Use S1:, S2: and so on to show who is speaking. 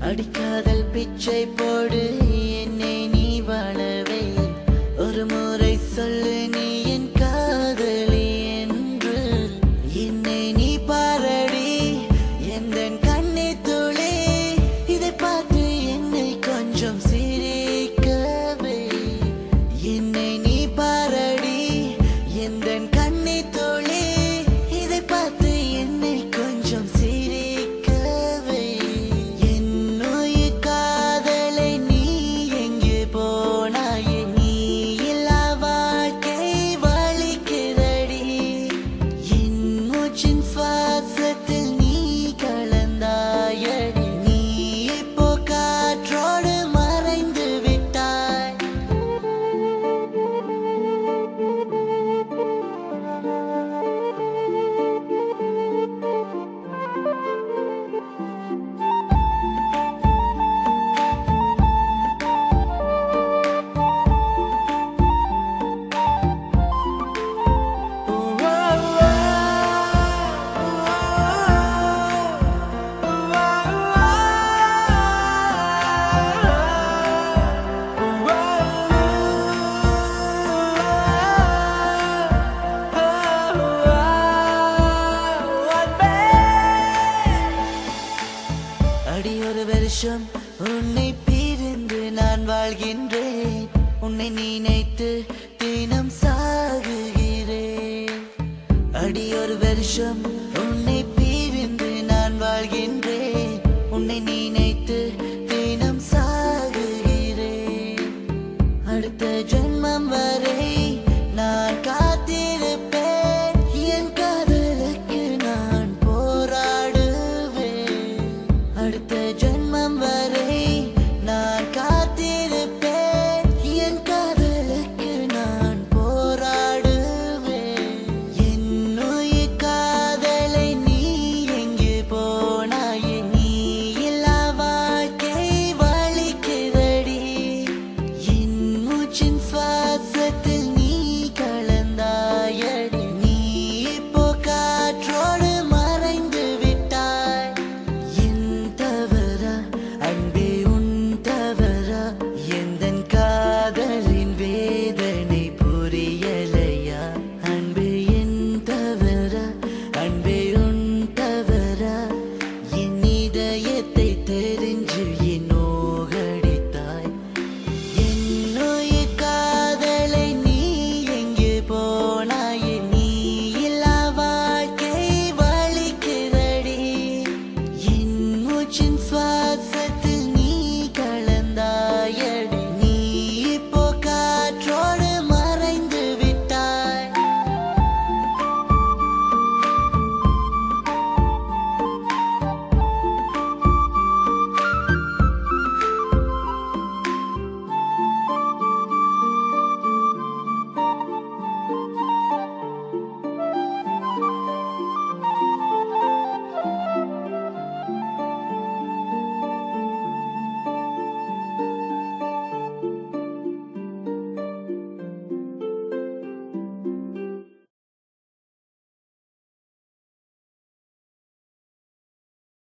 S1: அடிக்காதல் பிச்சை போடு என்னை நீ வாழவே ஒரு முறை சொல்லு நீ என் காதலி என்று என்னை நீ பாரடி எந்தன் கண்ணை துளி இதை பார்த்து என்னை கொஞ்சம் சிரிக்கவே என்னை நீ பாரடி எந்தன் கண்ணை துளி இதை பார்த்து என்னை கொஞ்சம் சிரிக்கவே என்னுயிர் காதலை நீ எங்கே போனாய் நீ இல்லா வாழ்க்கை வலிக்கிறடி என் மூச்சின் சுவாசத்தில் நீ கலந்தாயடி நீ இப்போ காற்றோடு மறைந்து விட்டாய் அடி ஒரு வருஷம் உன்னை பிரிந்து நான் வாழ்கின்றேன் உன்னை நினைத்து தினம் சாகுகிறேன் அடி ஒரு வருஷம்